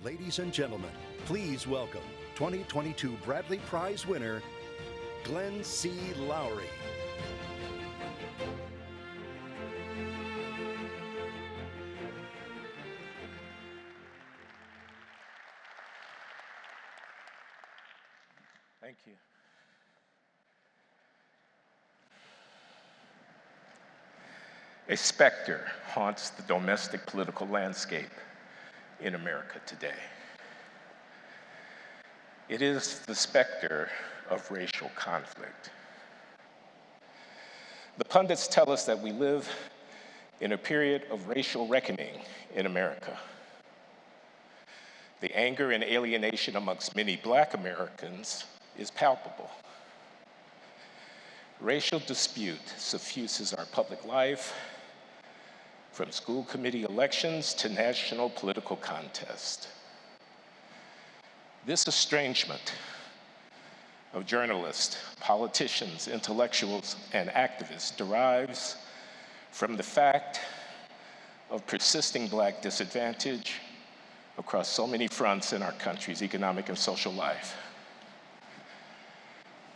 Ladies and gentlemen, please welcome 2022 Bradley Prize winner, Glenn C. Loury. Thank you. A specter haunts the domestic political landscape in America today. It is the specter of racial conflict. The pundits tell us that we live in a period of racial reckoning in America. The anger and alienation amongst many Black Americans is palpable. Racial dispute suffuses our public life, from school committee elections to national political contest. This estrangement of journalists, politicians, intellectuals, and activists derives from the fact of persisting Black disadvantage across so many fronts in our country's economic and social life.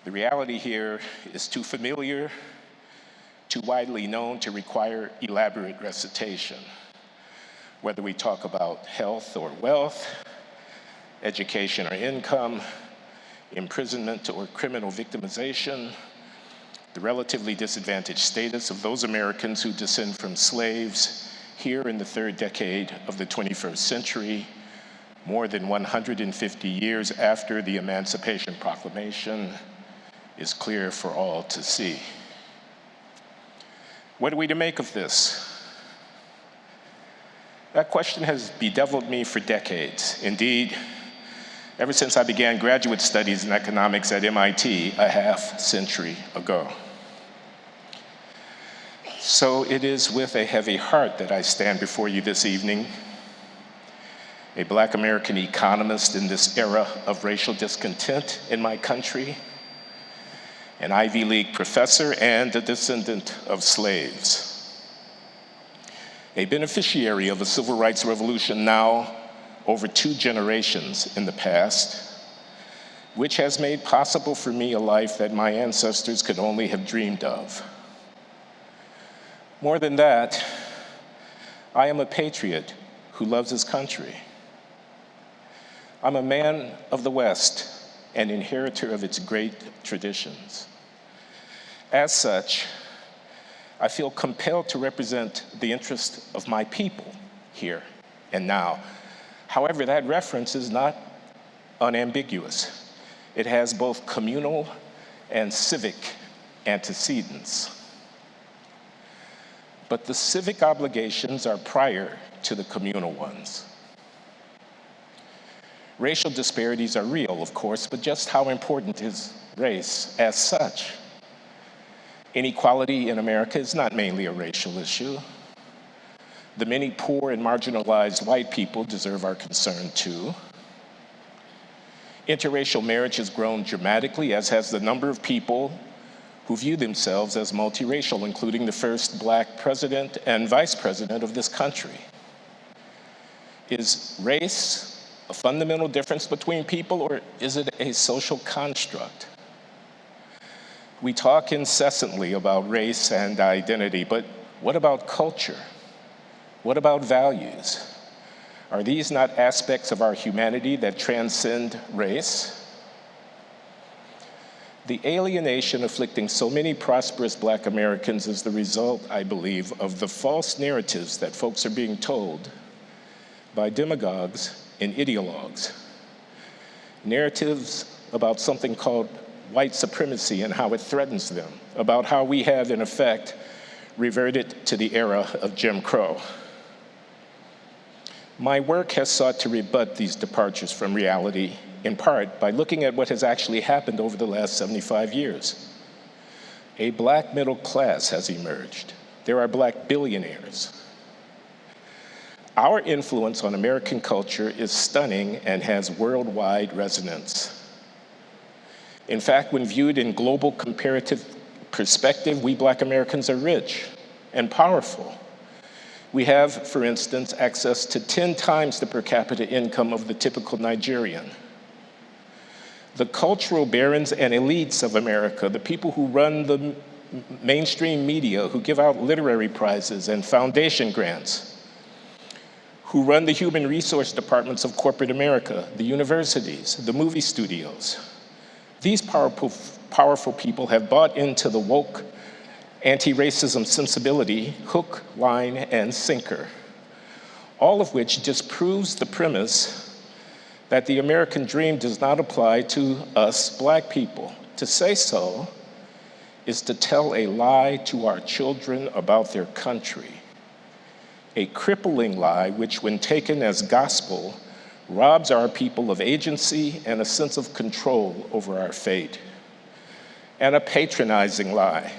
The reality here is too familiar, too widely known to require elaborate recitation. Whether we talk about health or wealth, education or income, imprisonment or criminal victimization, the relatively disadvantaged status of those Americans who descend from slaves here in the third decade of the 21st century, more than 150 years after the Emancipation Proclamation, is clear for all to see. What are we to make of this? That question has bedeviled me for decades. Indeed, ever since I began graduate studies in economics at MIT a half-century ago. So it is with a heavy heart that I stand before you this evening, a Black American economist in this era of racial discontent in my country, an Ivy League professor and a descendant of slaves, a beneficiary of a civil rights revolution now over 2 generations in the past, which has made possible for me a life that my ancestors could only have dreamed of. More than that, I am a patriot who loves his country. I'm a man of the West, an inheritor of its great traditions. As such, I feel compelled to represent the interest of my people here and now. However, that reference is not unambiguous. It has both communal and civic antecedents. But the civic obligations are prior to the communal ones. Racial disparities are real, of course, but just how important is race as such? Inequality in America is not mainly a racial issue. The many poor and marginalized white people deserve our concern too. Interracial marriage has grown dramatically, as has the number of people who view themselves as multiracial, including the first Black president and vice president of this country. Is race a fundamental difference between people, or is it a social construct? We talk incessantly about race and identity, but what about culture? What about values? Are these not aspects of our humanity that transcend race? The alienation afflicting so many prosperous Black Americans is the result, I believe, of the false narratives that folks are being told by demagogues and ideologues. Narratives about something called white supremacy and how it threatens them, about how we have, in effect, reverted to the era of Jim Crow. My work has sought to rebut these departures from reality, in part by looking at what has actually happened over the last 75 years. A Black middle class has emerged. There are Black billionaires. Our influence on American culture is stunning and has worldwide resonance. In fact, when viewed in global comparative perspective, we Black Americans are rich and powerful. We have, for instance, access to 10 times the per capita income of the typical Nigerian. The cultural barons and elites of America, the people who run the mainstream media, who give out literary prizes and foundation grants, who run the human resource departments of corporate America, the universities, the movie studios. These powerful people have bought into the woke anti-racism sensibility, hook, line, and sinker, all of which disproves the premise that the American dream does not apply to us Black people. To say so is to tell a lie to our children about their country, a crippling lie which, when taken as gospel, robs our people of agency and a sense of control over our fate, and a patronizing lie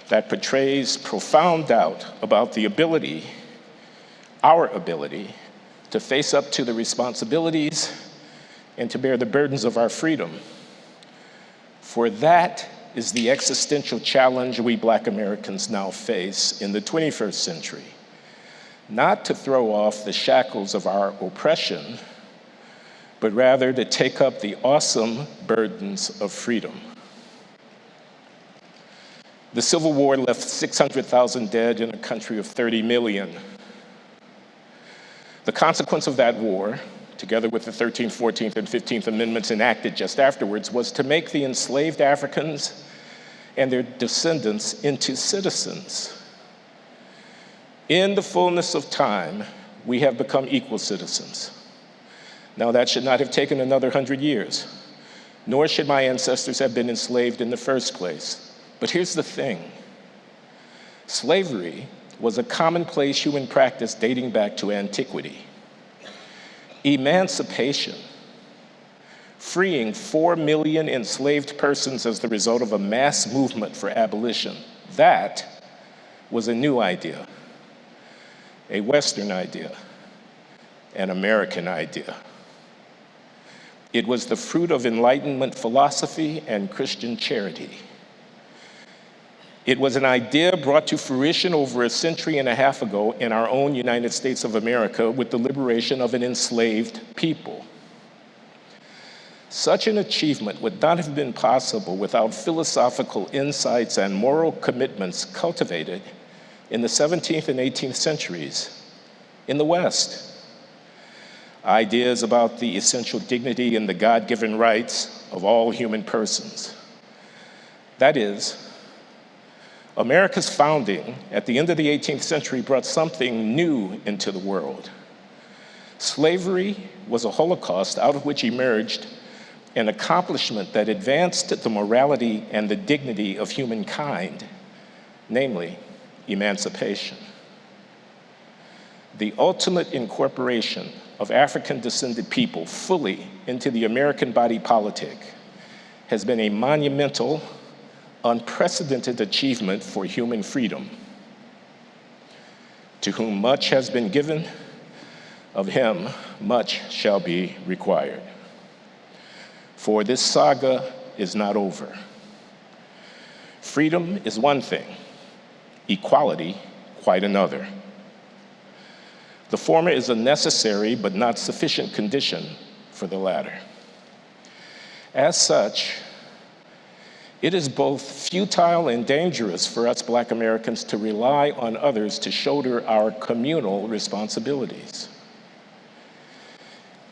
that portrays profound doubt about the ability, our ability, to face up to the responsibilities and to bear the burdens of our freedom. For that is the existential challenge we Black Americans now face in the 21st century. Not to throw off the shackles of our oppression, but rather to take up the awesome burdens of freedom. The Civil War left 600,000 dead in a country of 30 million. The consequence of that war, together with the 13th, 14th, and 15th Amendments enacted just afterwards, was to make the enslaved Africans and their descendants into citizens. In the fullness of time, we have become equal citizens. Now, that should not have taken another 100 years, nor should my ancestors have been enslaved in the first place. But here's the thing. Slavery was a commonplace human practice dating back to antiquity. Emancipation, freeing 4 million enslaved persons as the result of a mass movement for abolition, that was a new idea, a Western idea, an American idea. It was the fruit of Enlightenment philosophy and Christian charity. It was an idea brought to fruition over a century and a half ago in our own United States of America with the liberation of an enslaved people. Such an achievement would not have been possible without philosophical insights and moral commitments cultivated in the 17th and 18th centuries in the West. Ideas about the essential dignity and the God-given rights of all human persons. That is, America's founding at the end of the 18th century brought something new into the world. Slavery was a Holocaust out of which emerged an accomplishment that advanced the morality and the dignity of humankind, namely emancipation. The ultimate incorporation of African-descended people fully into the American body politic has been a monumental, unprecedented achievement for human freedom. To whom much has been given, of him much shall be required. For this saga is not over. Freedom is one thing, equality quite another. The former is a necessary but not sufficient condition for the latter. As such, it is both futile and dangerous for us Black Americans to rely on others to shoulder our communal responsibilities.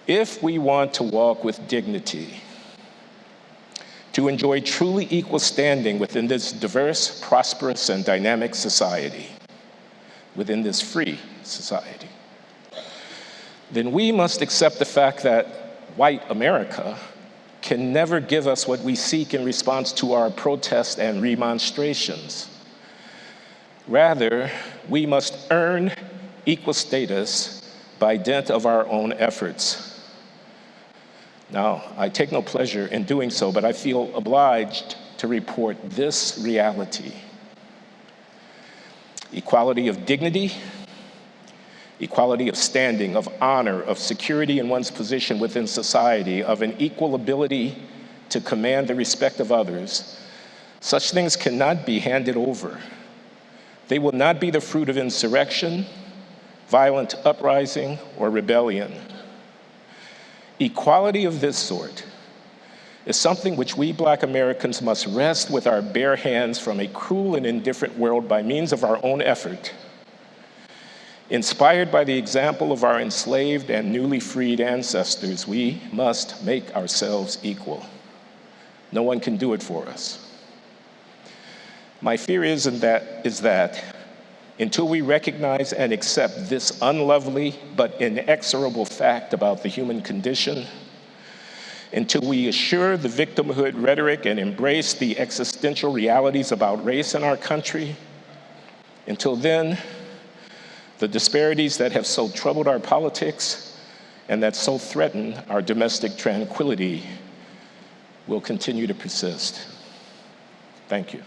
If we want to walk with dignity, to enjoy truly equal standing within this diverse, prosperous, and dynamic society, within this free society, then we must accept the fact that white America can never give us what we seek in response to our protests and remonstrations. Rather, we must earn equal status by dint of our own efforts. Now, I take no pleasure in doing so, but I feel obliged to report this reality. Equality of dignity, equality of standing, of honor, of security in one's position within society, of an equal ability to command the respect of others, such things cannot be handed over. They will not be the fruit of insurrection, violent uprising, or rebellion. Equality of this sort is something which we Black Americans must wrest with our bare hands from a cruel and indifferent world by means of our own effort. Inspired by the example of our enslaved and newly freed ancestors, we must make ourselves equal. No one can do it for us. My fear is that until we recognize and accept this unlovely but inexorable fact about the human condition, until we assure the victimhood rhetoric and embrace the existential realities about race in our country, until then, the disparities that have so troubled our politics and that so threaten our domestic tranquility will continue to persist. Thank you.